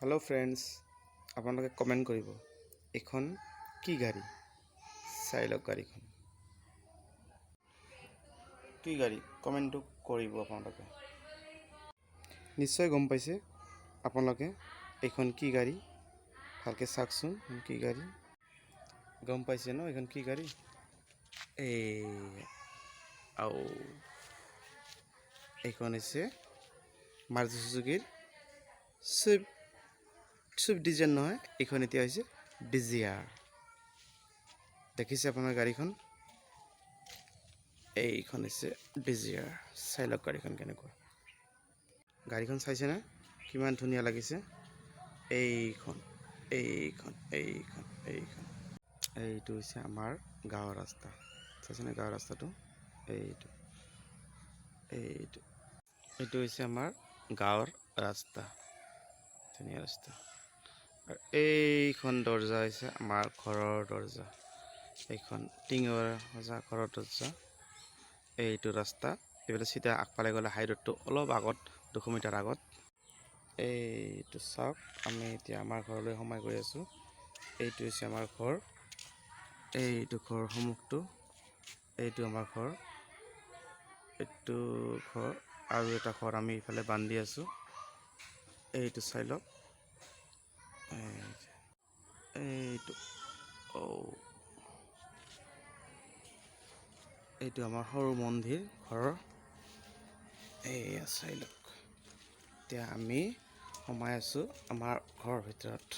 hello friends আপোনালোকে comment কৰিব এখন কি গাড়ী চাই লওক গাড়ীখন কি গাড়ী কমেন্ট কৰিব আপোনালোকে নিশ্চয় গম পাইছে আপোনালোকে এখন কি গাড়ী ভালকে চাওকচোন কি গাড়ী গম পাইছে ন এখন কি গাড়ী আও এখন আছে মাৰুতি সুজুকিৰ সুইফট ডিজাইন নহয় এখন এতিয়া হৈছে ডিজিয়াৰ দেখিছে আপোনাৰ গাড়ীখন এইখন হৈছে ডিজিয়াৰ চাই লওক গাড়ীখন কেনেকুৱা গাড়ীখন চাইছে না কিমান ধুনীয়া লাগিছে এইখন এইটো হৈছে আমাৰ গাঁৱৰ ৰাস্তা চাইছে না গাঁৱৰ ৰাস্তাটো এইটো হৈছে আমাৰ গাঁৱৰ ৰাস্তা ধুনীয়া ৰাস্তা আৰ এইখন দৰজা আছে আমাৰ ঘৰেৰ দৰজা এইখন টিঙৰ সজা ঘৰৰ দৰজা এইটো ৰাস্তা এইফালে সিধা আগফালে গ'লে হাই ৰোডটো অলপ আগত 200 মিটাৰ আগত এইটো চাওক আমি এতিয়া আমাৰ ঘৰলৈ সোমাই গৈ আছো এইটো হৈছে আমাৰ ঘৰ এইটো ঘৰ সন্মুখটো এইটো আমাৰ ঘৰ এইটো ঘৰ আৰু এটা ঘৰ আমি ইফালে বান্ধি আছো এইটো চাই লওক এইটো আমাৰ সৰু মন্দিৰ ঘৰৰ চাই লওক এতিয়া আমি সোমাই আছো আমাৰ ঘৰৰ ভিতৰত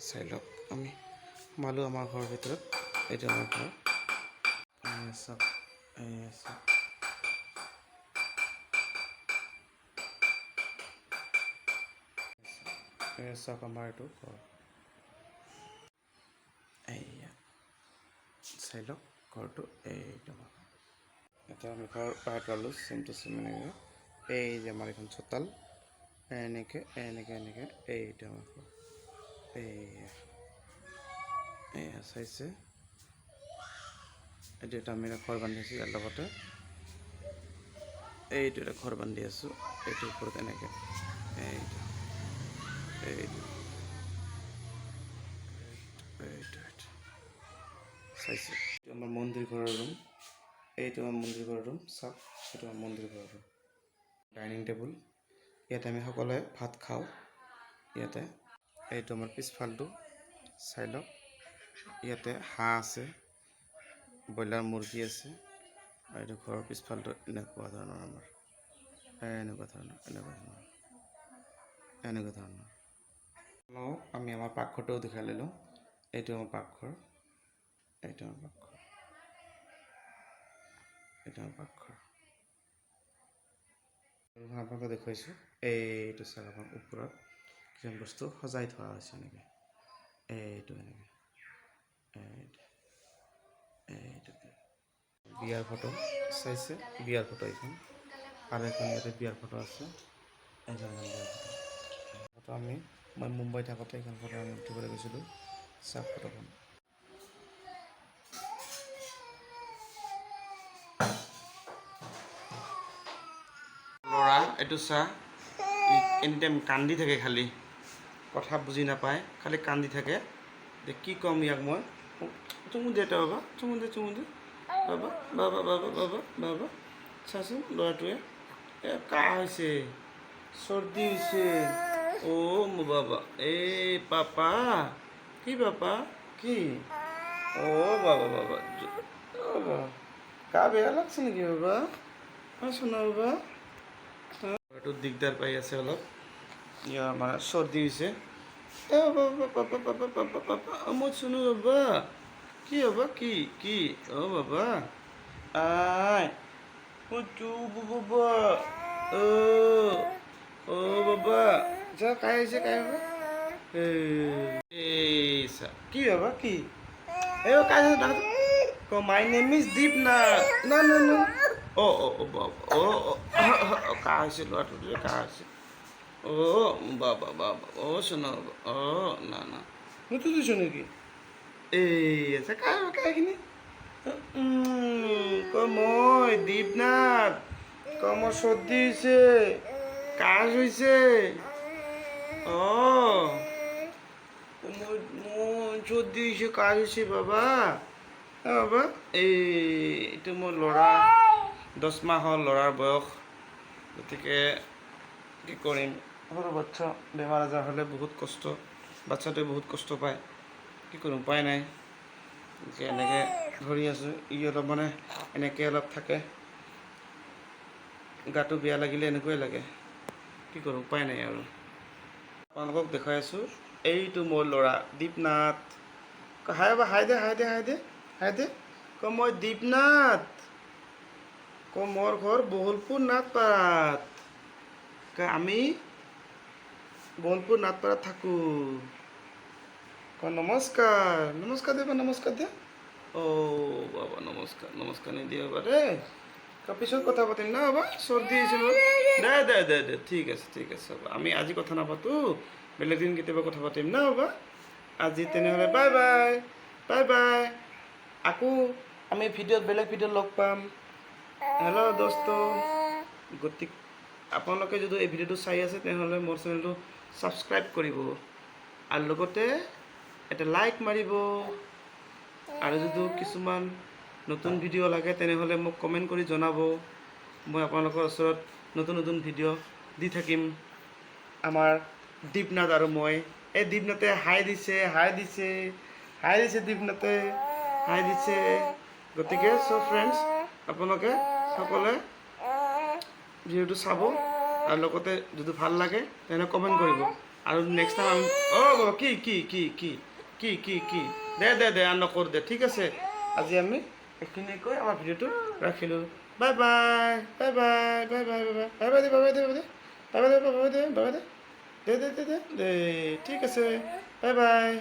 চাই লওক আমি সোমালো আমাৰ ঘৰৰ ভিতৰত এইটো আমাৰ ঘৰ চাওক চাওক আমাৰ এইটো ঘৰ চাই লওক ঘৰটো এইটো এতিয়া আমি ঘৰ বাহিৰত ওলালো চেম টু চেম এনেকৈ এই যে আমাৰ এখন চোতাল এনেকৈ এইটো আমাৰ ঘৰ চাইছে এইটো এটা আমি ঘৰ বান্ধি আছোঁ ইয়াৰ লগতে এইটো এটা ঘৰ বান্ধি আছোঁ এইটোৰ ওপৰত এনেকৈ চাইছে এইটো আমাৰ মন্দিৰ ঘৰৰ ৰুম এইটো আমাৰ মন্দিৰ ঘৰৰ ৰুম চাওক এইটো আমাৰ মন্দিৰ ঘৰৰ ৰুম ডাইনিং টেবুল ইয়াতে আমি সকলোৱে ভাত খাওঁ ইয়াতে এইটো আমাৰ পিছফালটো চাই লওক ইয়াতে হাঁহ আছে ব্ৰইলাৰ মুৰ্গী আছে আৰু এইটো ঘৰৰ পিছফালটো এনেকুৱা ধৰণৰ আমাৰ এনেকুৱা ধৰণৰ আমি আমাৰ পাকঘৰটোও দেখাই ললোঁ এইটো আমাৰ পাকঘৰ আপোনালোকে দেখুৱাইছোঁ এইটো চাওক আপোনাৰ ওপৰত কিছুমান বস্তু সজাই থোৱা হৈছে এনেকৈ এইটো বিয়াৰ ফটো চাইছে বিয়াৰ ফটো এইখন আৰু এখন ইয়াতে বিয়াৰ ফটো আছে ফটো মই মুম্বাই থাকোঁতে এইখন ফটো আমি উঠিবলৈ গৈছিলোঁ চাওক ফটোখন ল'ৰা এইটো চা এনি টাইম কান্দি থাকে খালি কথা বুজি নাপায় খালি কান্দি থাকে কি ক'ম ইয়াক মই চুমু দে বাবা চুমু দে বাবা চাচোন ল'ৰাটোৱে কাহ হৈছে চৰ্দি হৈছে মোৰ বাবা পাপা কি বাবা কি বাবা কাহ বেয়া লাগছে নেকি বাবা শোনা বাবা ল'ৰাটো দিগদাৰ পাই আছে অলপ ইয়াৰ আমাৰ চৰ্দি হৈছে পাপা মই শুনো বাবা কি বাবা কি বাবা বাবা বাবা যা কাই আছে কি বাবা কি কাই মাই নেম ইজ দীপনাথ না কাহ হৈছে ল'ৰাটোৰে কাহ হৈছে বাবা শোনা বাবা না মইতো দিছোঁ নেকি আছে কাহিনী মই দীপনাথ মোৰ চৰ্দি হৈছে কাহ হৈছে Oh, যদি সে কাজ হৈছে বাবা বাবা এইটো মোৰ ল'ৰা 10 মাহ হ'ল ল'ৰাৰ বয়স গতিকে কি কৰিম সৰু বাচ্চা বেমাৰ আজাৰ হ'লে বহুত কষ্ট বাচ্চাটোৱে বহুত কষ্ট পায় কি কৰিম উপায় নাই এনেকৈ ধৰি আছোঁ ই অলপ মানে এনেকৈ অলপ থাকে গাটো বেয়া লাগিলে এনেকুৱাই লাগে কি কৰোঁ উপায় নাই আৰু আপোনালোকক দেখাই আছোঁ এইটো মোৰ ল'ৰা দীপনাথ হাই বা হাই দে হাই দে হাই দে হাই দে মই দীপনাথ মোৰ ঘৰ বহলপুৰ নাথপাৰাত আমি বহলপুৰ নাথপাৰাত থাকোঁ নমস্কাৰ নমস্কাৰ দে নমস্কাৰ দে অ' বাবা নমস্কাৰ নমস্কাৰ নিদিয়ে বাবা দেই পিছত কথা পাতিম না বাবা চৰ্দি হৈছে মোৰ দে ঠিক আছে বাবা আমি আজি কথা নাপাতোঁ বেলেগ দিন কেতিয়াবা কথা পাতিম না বাবা আজি তেনেহ'লে বাই বাই বাই বাই আকৌ আমি ভিডিঅ'ত বেলেগ ভিডিঅ'ত লগ পাম হেল্ল' দোস্ত গতিকে আপোনালোকে যদি এই ভিডিঅ'টো চাই আছে তেনেহ'লে মোৰ চেনেলটো ছাবস্ক্ৰাইব কৰিব আৰু লগতে এটা লাইক মাৰিব আৰু যদি কিছুমান নতুন ভিডিঅ' লাগে তেনেহ'লে মোক কমেণ্ট কৰি জনাব মই আপোনালোকৰ ওচৰত নতুন নতুন ভিডিঅ' দি থাকিম আমাৰ দীপনাথ আৰু মই এই দীপনাথে হাই দিছে দীপনাথে হাই দিছে গতিকে চ' ফ্ৰেণ্ডছ আপোনালোকে সকলোৱে ভিডিঅ'টো চাব আৰু লগতে যদি ভাল লাগে তেনেহ'লে কমেণ্ট কৰিব আৰু নেক্সট টাইম আমি বাবা কি দে আৰু নকৰোঁ দে ঠিক আছে আজি আমি এইখিনি কৈ আমাৰ ভিডিঅ'টো ৰাখিলোঁ bye bye bye bye bye bye bye bye bye দে বাই বাই দে বাই বাই দে বাই বাই দে দে ঠিক আছে বাই বাই